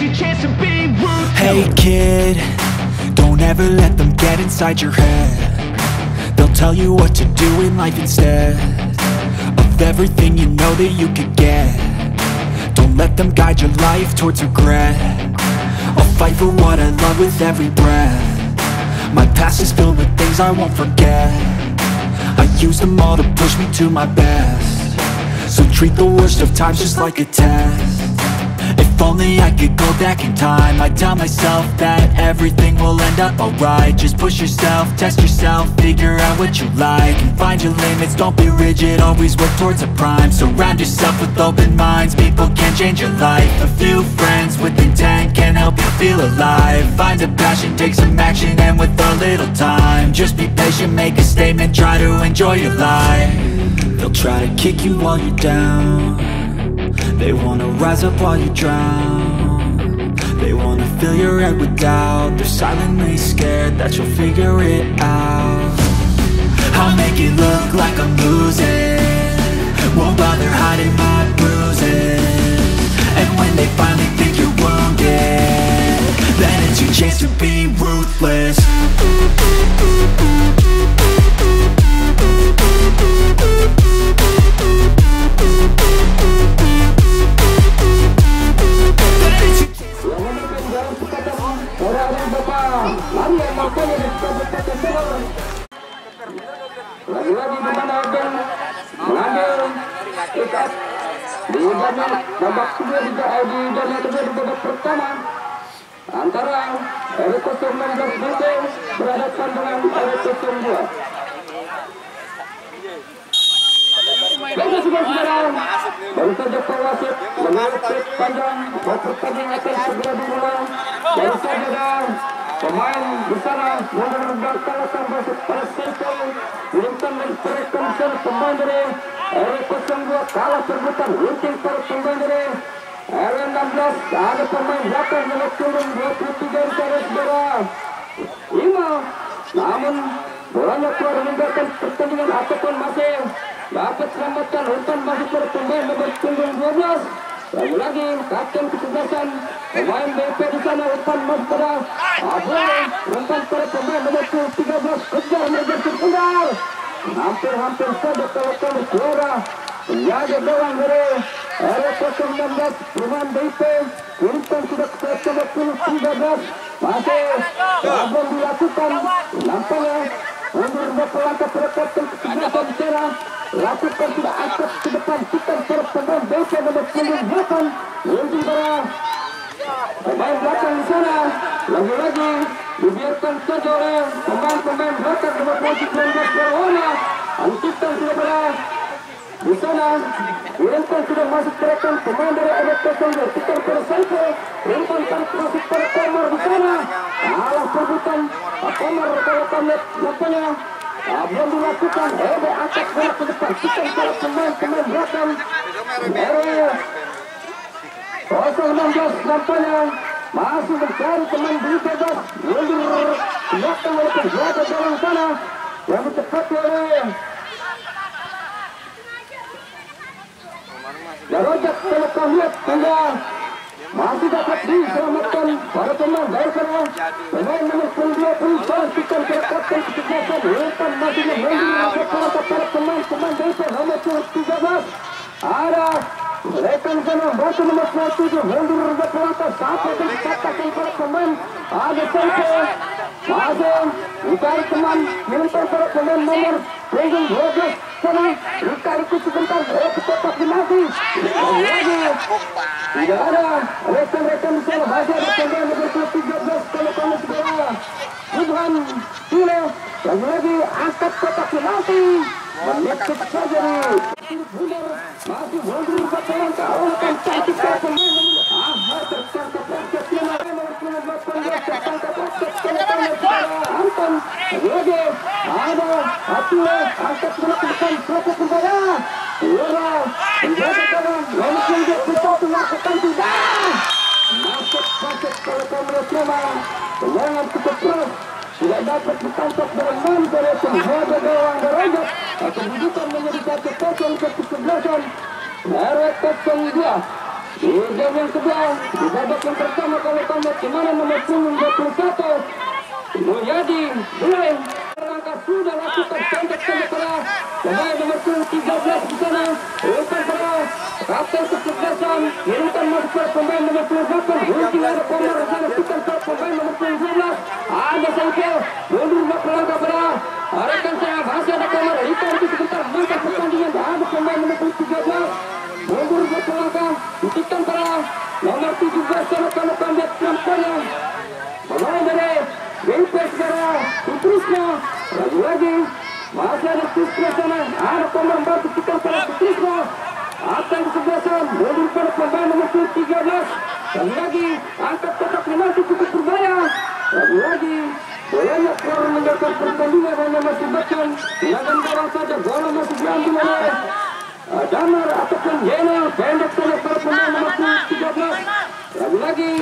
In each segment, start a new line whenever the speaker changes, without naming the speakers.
your chance to be ruthless.
Hey kid, don't ever let them get inside your head. They'll tell you what to do in life instead of everything you know that you could get. Don't let them guide your life towards regret. I'll fight for what I love with every breath. My past is filled with things I won't forget. I use them all to push me to my best. So treat the worst of times just like a test. If only I could go back in time, I'd tell myself that everything will end up alright. Just push yourself, test yourself, figure out what you like, and find your limits, don't be rigid, always work towards a prime. Surround yourself with open minds, people can change your life. A few friends with intent can help you feel alive. Find a passion, take some action, and with a little time, just be patient, make a statement, try to enjoy your life. They'll try to kick you while you're down. They wanna rise up while you drown. They wanna fill your head with doubt. They're silently scared that you'll figure it out. I'll make it look like I'm losing, won't bother hiding my bruises. And when they finally think you're wounded, then it's your chance to be ruthless.
Lagi-lagi di mana Abel mengambil ikat di babak kedua di babak pertama antara RW06 BT berhadapan dengan RW02. Baik saudara, baru saja pewasit mengalir panjang pertandingan akan segera dimulai. Baru saja pemain di sana mundur berkalasan masuk pada sirkel lintan menceritakan sana pemain dari RW02 kalah perbutan linting para pemain dari RW16 ada pemain belakang yang turun 23 dari saudara 5, namun bolanya keluar meninggalkan pertandingan ataupun masih dapat selamatkan umpan masuk pada pemain nomor punggung 12. Lagi-lagi kapten kesebelasan pemain BP di sana umpan masuk pada Abel, umpan pada pemain nomor 13 kejar mengejar tertinggal. Hampir saja kalau juara penjaga gawang dari RW16 pemain BP umpan sudah kepada 13 masih belum dilakukan nampaknya mundur berkelangkah pada kapten kesebelasan di sana. Lakukan sudah angkat ke depan kita para pemain BP nomor 8 untuk para pemain belakang di sana. Lagi-lagi dibiarkan saja oleh pemain belakang nomor 19 berwarna. Antikan sudah pada di sana. Dibiarkan sudah masuk gerakan pemain dari RW02 kita pada Saiful. Dibiarkan masuk pada Komar di sana. Alah perbutan Komar kalau kami nampaknya belum dilakukan. Angkat bola ke depan kita para pemain belakang RW16 nampaknya masih mencari teman di bebas mundur belakang oleh penjaga gawang sana yang ditepati oleh Darajat. Kalau kau lihat hingga masih dapat diselamatkan para pemain dari sana. Pemain nomor 20 pastikan ke kapten kesebelasan umpan masih mengundur para pemain dari nomor 13 ada rekan sana batu nomor 27 mundur berkelangkah sampai dikatakan para pemain ada Saiful masih mencari teman menonton para pemain nomor punggung 12 sana ditarik sebentar tetap dinanti lagi tidak ada rekan-rekan di sana masih ada pemain nomor 13 kalau kamu segera Tuhan Tile lagi angkat kotak penalti menyekut saja mundur masih mundur berkelangkah oleh cantik para pemain tertangkap rakyat nomor 18 tertangkap rakyat Anton lagi ada Atule angkat bola ke depan proses kembali Lura menjaga gawang nomor 21 lakukan tidak masuk kalau kamu lihat tendangan cukup keras tidak dapat ditangkap dengan dari penjaga gawang Darajat. Kedudukan menjadi 1-0 ke kesebelasan RW02. game yang kedua di babak yang pertama kalau kamu dimana nomor 21 Mulyadi mulai langkah sudah lakukan kontak sangat keras pemain nomor 13 di sana umpan keras kapten kesebelasan kirimkan masuk pemain nomor 28 mungkin ada Komar di sana bukan pemain nomor 12 ada Saiful mundur melangkah berat arahkan saya masih ada Komar itu sebentar mantap pertandingan ada pemain nomor 13 mundur melangkah titikan keras nomor 17 kalau lihat nampaknya pemain dari Bimpe segera Putrisna lagi masih ada Putrisna sana ada Komar bantu titikan keras Putrisna akan kesebelasan mundur pada pemain nomor 13 lagi angkat kotak penalti cukup berbahaya lagi bolanya keluar meninggalkan pertandingan hanya masih bahkan jangan dorong saja bola masih diambil oleh Damar ataupun Yena pendek saja para pemain nomor 13 lagi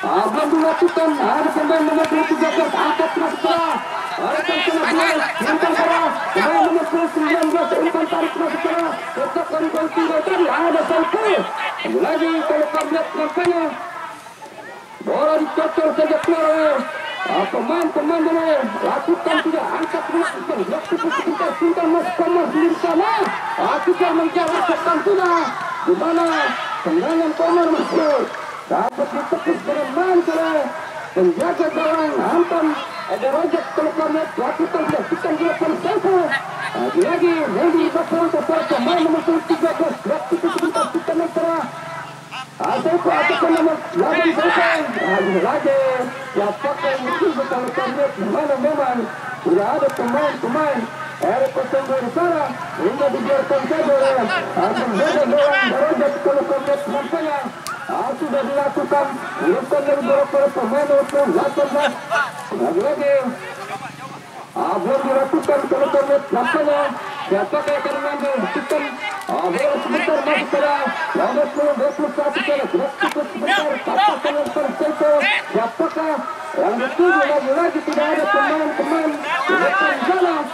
belum dilakukan ada pemain nomor 13 angkat masuk bola arahkan sana bola umpan bola pemain nomor 19 umpan tarik masuk bola tetap dari gol tinggal tadi ada Saiful lagi kalau kamu lihat nampaknya bola dicocol saja keluar pemain-pemain dari lakukan tidak angkat melakukan waktu kita tinggal masuk Komar sendiri sana kita mengejar lakukan sudah di mana tendangan Komar masuk dapat ditepis dengan baik oleh penjaga gawang Anton ada rojak kalau Komar lakukan tidak kita dilakukan Saiful lagi mundur berpeluang kepada pemain nomor 13 waktu kita mengejar Saiful ataupun nomor 8 lagi ya pakai mungkin kalau kamu lihat dimana memang sudah ada pemain-pemain Erik Kosengo di sana hingga dibiarkan saja oleh penjaga gawang Darajat kalau kamu lihat nampaknya sudah dilakukan bukan dari beberapa pemain nomor 18 lagi belum dilakukan kalau kamu lihat nampaknya siapakah yang akan mengambil sistem bola sebentar masuk pada nomor 21 gerak cukup sebentar katakan yang Saiful siapakah yang dituju lagi tidak ada pemain-pemain di depan sana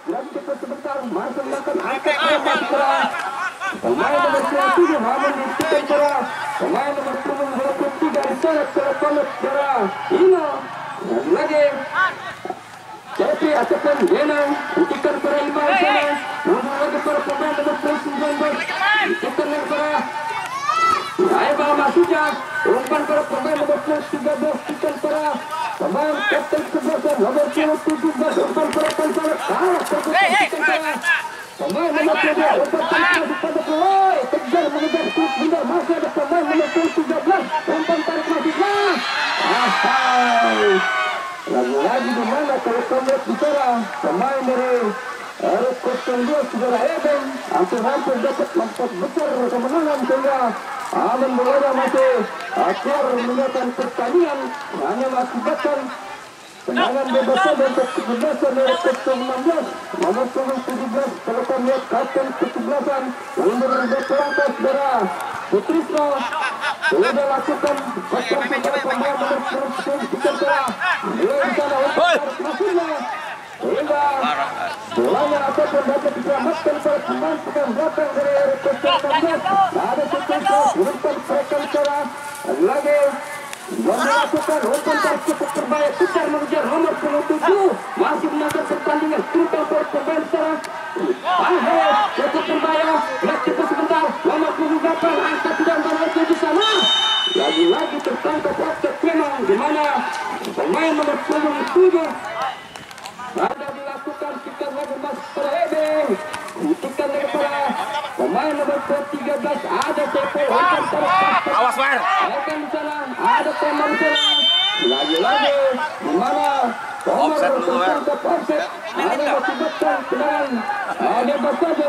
lagi cukup sebentar masuk makan angkat masuk pada pemain nomor 27 namun ditikan pada pemain nomor 23 di sana teleponet pada Ino lagi Cepi ataupun Yena titikan pada Imam sana mundur lagi para pemain nomor 19 titikan lagi pada Aiba Masuja umpan pada pemain nomor 13 titikan pada pemain kapten 11 nomor 17 umpan pada Pansar kalah titikan pada pemain nomor 3 umpan tarik pada Boy kejar mengejar bunda masih ada pemain nomor 13 umpan tarik masuklah lagi-lagi di mana kalau kamu bicara pemain dari Erik Kosengo saudara Eben hampir dapat membuat besar kemenangan sehingga aman bolanya masih akhir meninggalkan pertandingan hanya mengakibatkan tendangan bebas saja untuk kebebasan dari Kosengo 16 nomor 17 kalau kamu lihat kapten ke-11 mundur berkelangkah saudara Putrisno sudah lakukan pasang pada pemain nomor 10 kita mulai di sana untuk masuknya sehingga bolanya ataupun dapat diselamatkan pada pemain belakang dari Erik Kosengo 16 ada Putrisno kirimkan mereka bicara lagi melakukan umpan tarik cukup terbaik putar mengejar nomor 27 masih menangkan pertandingan tinggal pada pemain secara cukup terbaik lihat cukup sebentar nomor 28 angkat tidak nomor 7 sana lagi-lagi tertangkap waktu memang di mana pemain nomor 27 ada dilakukan titikan lagi masuk pada Eben titikan lagi pada pemain nomor 13 ada Saiful
awas Mar
akan di sana ada Komar di sana lagi-lagi di mana Komar tertangkap offset ada mengakibatkan tendangan ada saja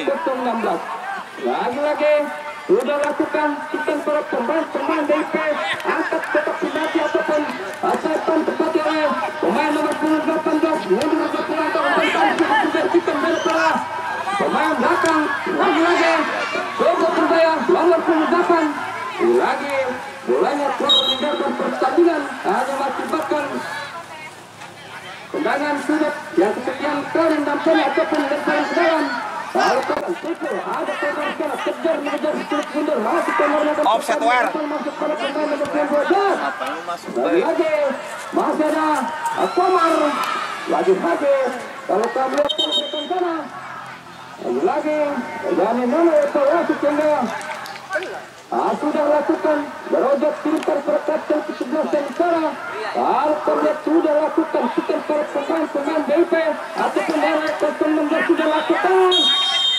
untuk 16 lagi-lagi sudah lakukan titikan para pemain DP angkat kotak penalti ataupun asalkan tepat oleh pemain nomor 18 mundur ke belakang tentang titikan dari para pemain belakang lagi-lagi coba berbahaya nomor 28 lagi bolanya keluar meninggalkan pertandingan hanya mengakibatkan tendangan sudah yang kesekian kali nampaknya ataupun lemparan ke dalam
Offset war.
Lagi masih ada Komar lagi kalau kamu lihat ke sana lagi dari mana evaluasi sehingga sudah lakukan berojek pintar berkat dan kesebelasan cara. Kalau kalian sudah lakukan kita para pemain BP ataupun dari pemain sudah lakukan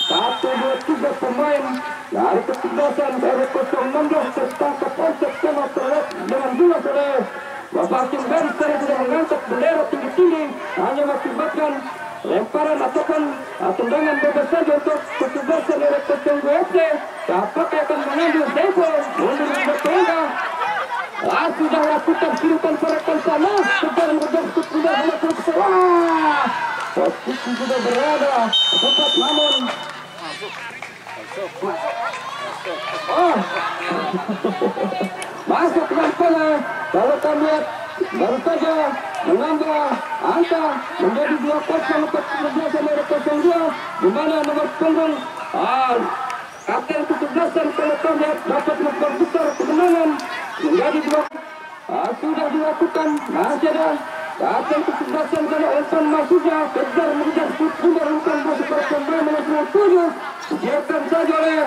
1, 2, 3 pemain dari kesebelasan dari 016 tertangkap onsek sama terlihat dengan jelas oleh Bapak Tim Benster sudah mengangkat bendera tinggi-tinggi hanya mengakibatkan lemparan ataupun tendangan bebas saja untuk kesebelasan dari 02 FC. Apakah akan mengambil Devo mundur ke tengah. Sudah lakukan kirimkan serahkan sana secara menjemput sudah melakukan selah. Posisi sudah berada tepat namun masuk nampaknya kalau kami lihat baru saja menambah angka menjadi 2-0 untuk kesebelasan dari 02 di mana nomor punggung kapten kesebelasan kalau kami lihat dapat memperbesar kemenangan menjadi 2. Sudah dilakukan masih ada kapten kesebelasan kalau Elton Masuja kejar mengejar sudah bukan masuk ke pemain nomor 27 biarkan saja oleh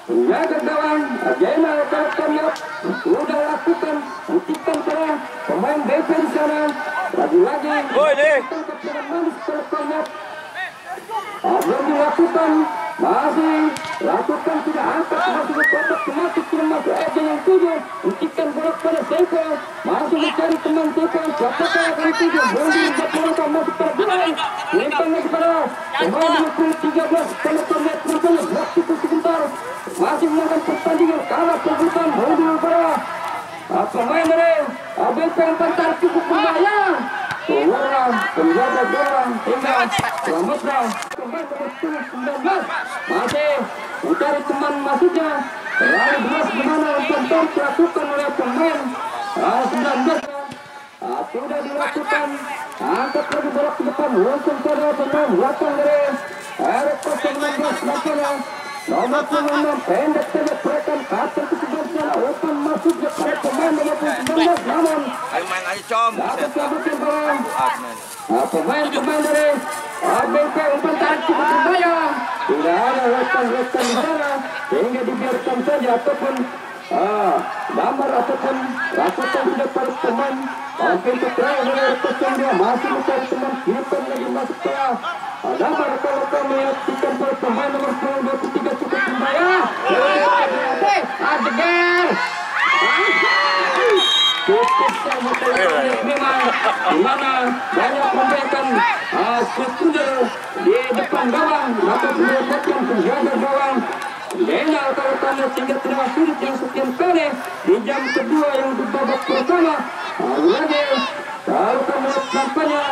penjaga gawang Jena kalau kami lihat sudah lakukan hentikan serang pemain BP di sana lagi-lagi tangkap dengan manis kalau kami lihat belum dilakukan masih lakukan sudah angkat masih ke kotak tematik sudah masuk yang 7 hentikan bolak pada Seiko masih mencari teman Seiko siapakah akan 7 boleh membuat mereka masuk pada gelang lempang lagi pada pemain 13 kalau kami lihat nampaknya waktu itu sebentar masih menangkan pertandingan kalah perbutan mundur pada pemain dari BP yang pantar cukup berbahaya keluarlah penjaga gawang hingga selamatlah pemain nomor 19 masih mencari teman masuknya lalu beras gimana untuk dilakukan oleh pemain 19 sudah dilakukan angkat lagi bola ke depan langsung pada pemain belakang dari RF 016 nampaknya nomor 26 pendek saja perekan kapten kesebelasan open masuk kepada pemain nomor 19 namun
Main aja com.
dapat diambilkan bola pemain dari BP umpan tarik cukup berbahaya tidak ada rekan-rekan di sana sehingga dibiarkan saja ataupun damar ataupun lakukan tidak pada pemain pintu terakhir dari rekan dia masih mencari teman kirimkan lagi masuk ke damar kalau kami lihatkan pada pemain nomor 23 cukup berbahaya adegan cukup sama memang dimana banyak memberikan skuter di depan gawang dapat menyebabkan penjaga gawang Dena kalau kamu tinggal tidak sulit yang sekian kali di jam kedua yang di babak pertama lagi kalau kamu nampaknya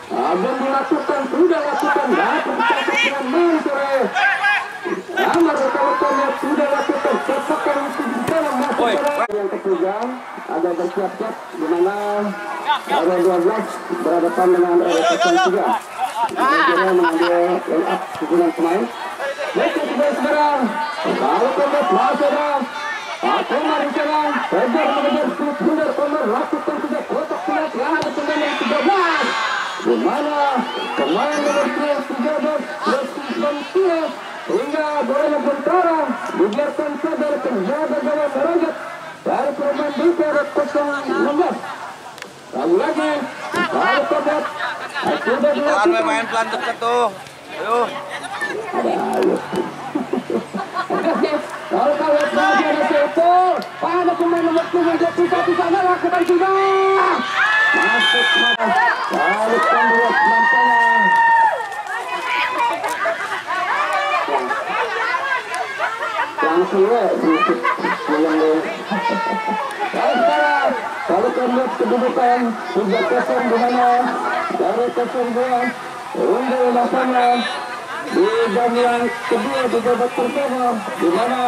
belum dilakukan sudah lakukan dapat bercakap dengan main sore Amar kalau kamu sudah lakukan sepakan itu di dalam masuk yang ketiga ada bersiap-siap di mana R12 berhadapan dengan R03 ini mengambil line up hubungan pemain mereka sudah sekarang kalau kamu masih ada Komar di sana kejar mengejar benar Komar lakukan sudah kotak penalti ada pemain yang 13 di mana pemain nomor 13 hingga bolanya bentara dibiarkan saja penjaga gawang merajat dari pemain BP 016 lagi kalau tobat sudah dilakukan
Main pelan deket tuh. Ayo.
Kalau kalian lagi ada Seiko pada pemain nomor 21 sana lakukan sudah masuk lalu pembuat nampaknya langsung kalau kemudian kedudukan 3-0 di mana dari 0-2 unggul nampaknya di jam yang kedua di babak pertama di mana